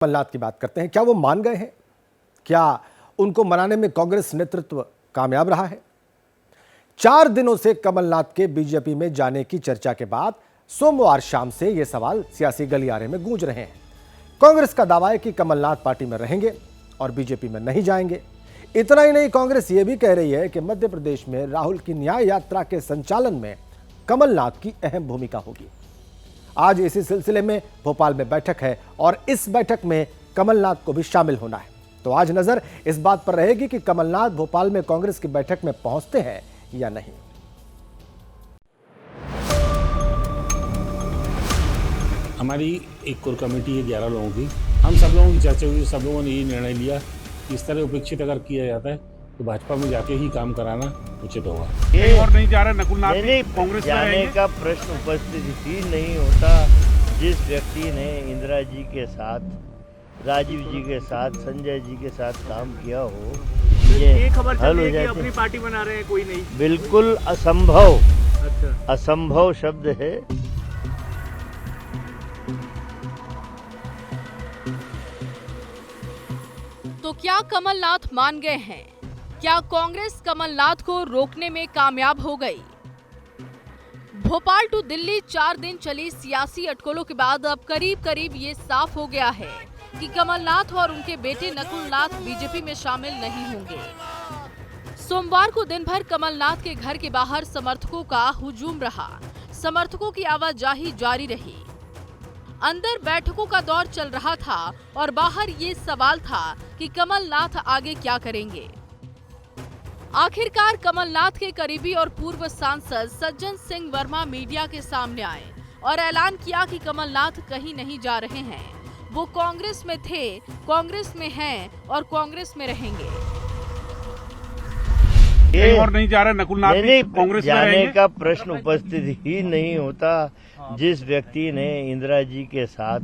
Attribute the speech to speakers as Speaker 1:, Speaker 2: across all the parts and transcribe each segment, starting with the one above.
Speaker 1: कमलनाथ की बात करते हैं। क्या वो मान गए हैं? क्या उनको मनाने में कांग्रेस नेतृत्व कामयाब रहा है? 4 दिनों से कमलनाथ के बीजेपी में जाने की चर्चा के बाद सोमवार शाम से ये सवाल सियासी गलियारे में गूंज रहे हैं। कांग्रेस का दावा है कि कमलनाथ पार्टी में रहेंगे और बीजेपी में नहीं जाएंगे। इतना ही नहीं, कांग्रेस ये भी कह रही है कि मध्य प्रदेश में राहुल की न्याय यात्रा के संचालन में कमलनाथ की अहम भूमिका होगी। आज इसी सिलसिले में भोपाल में बैठक है और इस बैठक में कमलनाथ को भी शामिल होना है। तो आज नजर इस बात पर रहेगी कि कमलनाथ भोपाल में कांग्रेस की बैठक में पहुंचते हैं या नहीं।
Speaker 2: हमारी एक कोर कमेटी है 11 लोगों की। हम सब लोगों की चर्चा हुई, सब लोगों ने ये निर्णय लिया कि इस तरह उपेक्षित अगर किया जाता है तो भाजपा में जाके ही काम कराना उचित होगा।
Speaker 3: ये और नहीं जा रहा नकुलनाथ
Speaker 4: नहीं,
Speaker 3: कांग्रेस
Speaker 4: जाने का प्रश्न उपस्थित ही नहीं होता। जिस व्यक्ति ने इंदिरा जी के साथ, राजीव जी के साथ, संजय जी के साथ काम किया हो,
Speaker 3: ये खबर चल रही है कि अपनी पार्टी बना रहे हैं, कोई नहीं।
Speaker 4: बिल्कुल असंभव।
Speaker 3: अच्छा,
Speaker 4: असंभव शब्द है।
Speaker 5: तो क्या कमलनाथ मान गए हैं? क्या कांग्रेस कमलनाथ को रोकने में कामयाब हो गई? भोपाल टू दिल्ली 4 दिन चली सियासी अटकलों के बाद अब करीब करीब ये साफ हो गया है कि कमलनाथ और उनके बेटे नकुलनाथ बीजेपी में शामिल नहीं होंगे। सोमवार को दिन भर कमलनाथ के घर के बाहर समर्थकों का हुजूम रहा। समर्थकों की आवाजाही जारी रही। अंदर बैठकों का दौर चल रहा था और बाहर ये सवाल था कि कमलनाथ आगे क्या करेंगे। आखिरकार कमलनाथ के करीबी और पूर्व सांसद सज्जन सिंह वर्मा मीडिया के सामने आए और ऐलान किया कि कमलनाथ कहीं नहीं जा रहे हैं। वो कांग्रेस में थे, कांग्रेस में हैं और कांग्रेस में रहेंगे।
Speaker 3: ये और नहीं जा रहा नकुलनाथ कांग्रेस में
Speaker 4: जाने
Speaker 3: रहेंगे?
Speaker 4: का प्रश्न उपस्थित ही नहीं होता। जिस व्यक्ति ने इंदिरा जी के साथ,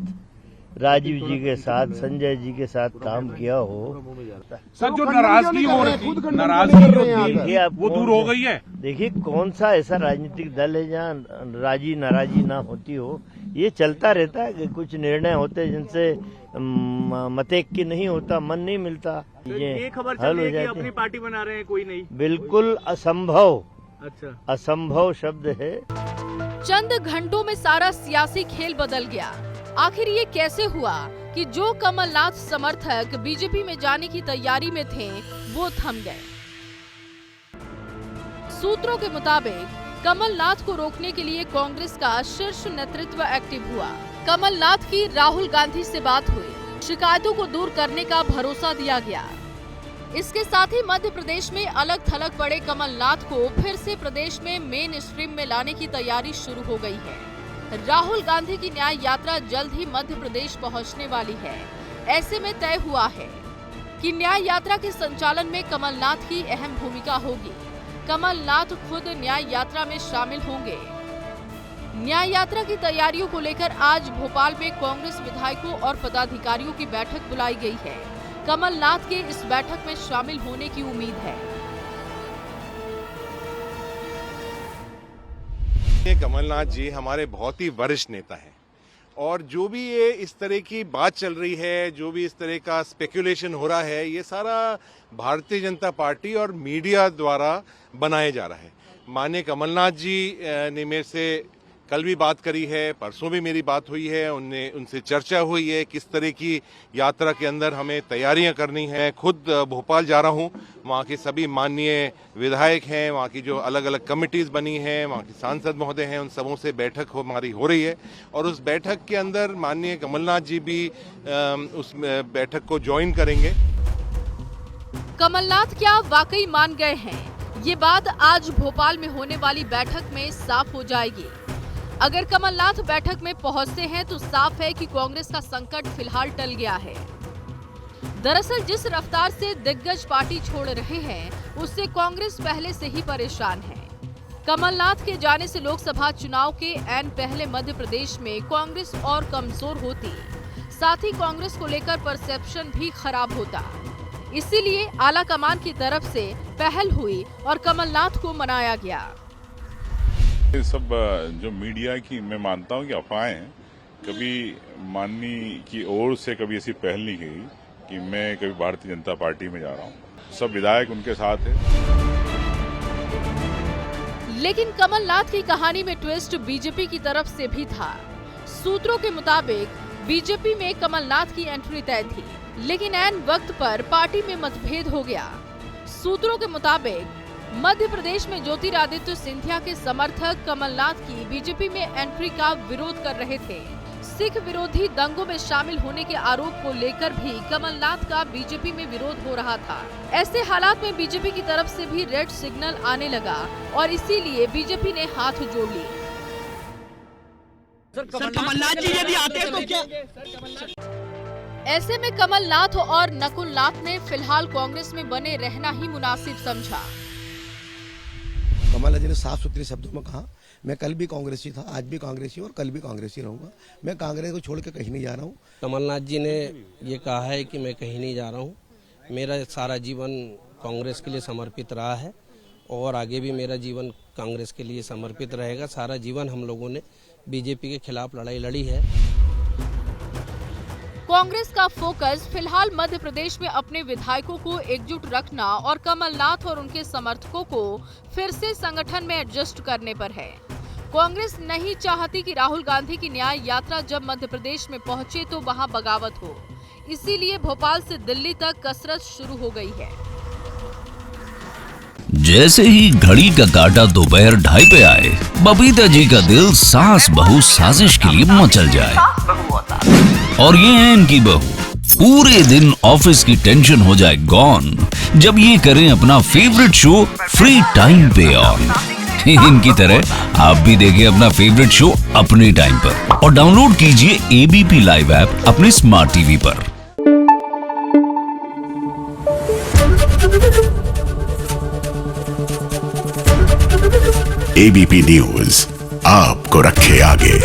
Speaker 4: राजीव जी के साथ, संजय जी के साथ काम किया हो।
Speaker 3: सर, जो नाराजगी हो रही थी, नाराजगी जो
Speaker 4: देखिए,
Speaker 3: थी वो दूर हो गई है।
Speaker 4: देखिए, कौन सा ऐसा राजनीतिक दल है जहाँ राजी नाराजी ना होती हो। ये चलता रहता है कि कुछ निर्णय होते जिनसे मतेक की नहीं होता, मन नहीं मिलता।
Speaker 3: ये खबर चल रही है कि अपनी पार्टी बना रहे हैं, कोई नहीं।
Speaker 4: बिल्कुल असंभव।
Speaker 3: अच्छा,
Speaker 4: असंभव शब्द है।
Speaker 5: चंद घंटों में सारा सियासी खेल बदल गया। आखिर ये कैसे हुआ कि जो कमलनाथ समर्थक बीजेपी में जाने की तैयारी में थे वो थम गए? सूत्रों के मुताबिक कमलनाथ को रोकने के लिए कांग्रेस का शीर्ष नेतृत्व एक्टिव हुआ। कमलनाथ की राहुल गांधी से बात हुई। शिकायतों को दूर करने का भरोसा दिया गया। इसके साथ ही मध्य प्रदेश में अलग थलग पड़े कमलनाथ को फिर से प्रदेश में मेन स्ट्रीम में लाने की तैयारी शुरू हो गई है। राहुल गांधी की न्याय यात्रा जल्द ही मध्य प्रदेश पहुंचने वाली है। ऐसे में तय हुआ है कि न्याय यात्रा के संचालन में कमलनाथ की अहम भूमिका होगी। कमलनाथ खुद न्याय यात्रा में शामिल होंगे। न्याय यात्रा की तैयारियों को लेकर आज भोपाल में कांग्रेस विधायकों और पदाधिकारियों की बैठक बुलाई गई है। कमलनाथ के इस बैठक में शामिल होने की उम्मीद है।
Speaker 6: कमलनाथ जी हमारे बहुत ही वरिष्ठ नेता हैं और जो भी ये इस तरह की बात चल रही है, जो भी इस तरह का स्पेकुलेशन हो रहा है, ये सारा भारतीय जनता पार्टी और मीडिया द्वारा बनाया जा रहा है। माननीय कमलनाथ जी ने मेरे से कल भी बात करी है, परसों भी मेरी बात हुई है, उनसे चर्चा हुई है किस तरह की यात्रा के अंदर हमें तैयारियां करनी है। खुद भोपाल जा रहा हूं, वहां के सभी माननीय विधायक हैं, वहां की जो अलग अलग कमिटीज बनी हैं, वहां के सांसद महोदय हैं, उन सबों से बैठक हमारी हो रही है और उस बैठक के अंदर माननीय कमलनाथ जी भी उस बैठक को ज्वाइन करेंगे।
Speaker 5: कमलनाथ क्या वाकई मान गए हैं? ये बात आज भोपाल में होने वाली बैठक में साफ हो जाएगी। अगर कमलनाथ बैठक में पहुंचते हैं तो साफ है कि कांग्रेस का संकट फिलहाल टल गया है। दरअसल जिस रफ्तार से दिग्गज पार्टी छोड़ रहे हैं उससे कांग्रेस पहले से ही परेशान है। कमलनाथ के जाने से लोकसभा चुनाव के ऐन पहले मध्य प्रदेश में कांग्रेस और कमजोर होती, साथ ही कांग्रेस को लेकर परसेप्शन भी खराब होता। इसीलिए आला कमान की तरफ से पहल हुई और कमलनाथ को मनाया गया।
Speaker 7: ये सब जो मीडिया की मैं मानता हूं कि अफवाहें हैं। कभी माननी की ओर से कभी ऐसी पहल नहीं की कि मैं कभी भारतीय जनता पार्टी में जा रहा हूँ। सब विधायक उनके साथ है।
Speaker 5: लेकिन कमलनाथ की कहानी में ट्विस्ट बीजेपी की तरफ से भी था। सूत्रों के मुताबिक बीजेपी में कमलनाथ की एंट्री तय थी, लेकिन ऐन वक्त पर पार्टी में मतभेद हो गया। सूत्रों के मुताबिक मध्य प्रदेश में ज्योतिरादित्य सिंधिया के समर्थक कमलनाथ की बीजेपी में एंट्री का विरोध कर रहे थे। सिख विरोधी दंगों में शामिल होने के आरोप को लेकर भी कमलनाथ का बीजेपी में विरोध हो रहा था। ऐसे हालात में बीजेपी की तरफ से भी रेड सिग्नल आने लगा और इसीलिए बीजेपी ने हाथ जोड़ लिए।
Speaker 3: सर कमलनाथ जी यदि आते तो क्या?
Speaker 5: ऐसे में कमलनाथ और नकुलनाथ ने फिलहाल कांग्रेस में बने रहना ही मुनासिब समझा।
Speaker 8: कमलनाथ जी ने साफ सुथरे शब्दों में कहा, मैं कल भी कांग्रेसी था, आज भी कांग्रेसी और कल भी कांग्रेसी रहूंगा। मैं कांग्रेस को छोड़ के कहीं नहीं जा रहा हूँ।
Speaker 9: कमलनाथ जी ने ये कहा है कि मैं कहीं नहीं जा रहा हूँ, मेरा सारा जीवन कांग्रेस के लिए समर्पित रहा है और आगे भी मेरा जीवन कांग्रेस के लिए समर्पित रहेगा। सारा जीवन हम लोगों ने बीजेपी के खिलाफ लड़ाई लड़ी है।
Speaker 5: कांग्रेस का फोकस फिलहाल मध्य प्रदेश में अपने विधायकों को एकजुट रखना और कमलनाथ और उनके समर्थकों को फिर से संगठन में एडजस्ट करने पर है। कांग्रेस नहीं चाहती कि राहुल गांधी की न्याय यात्रा जब मध्य प्रदेश में पहुंचे तो वहां बगावत हो, इसीलिए भोपाल से दिल्ली तक कसरत शुरू हो गई है।
Speaker 10: जैसे ही घड़ी का काटा दोपहर 2:30 पे आए, बबीता जी का दिल सास बहू साजिश के लिए मचल जाए। और ये है इनकी बहू, पूरे दिन ऑफिस की टेंशन हो जाए गॉन जब ये करें अपना फेवरेट शो फ्री टाइम पे ऑन। इनकी तरह आप भी देखिए अपना फेवरेट शो अपने टाइम पर और डाउनलोड कीजिए एबीपी लाइव ऐप अपने स्मार्ट टीवी पर।
Speaker 11: एबीपी न्यूज आपको रखे आगे।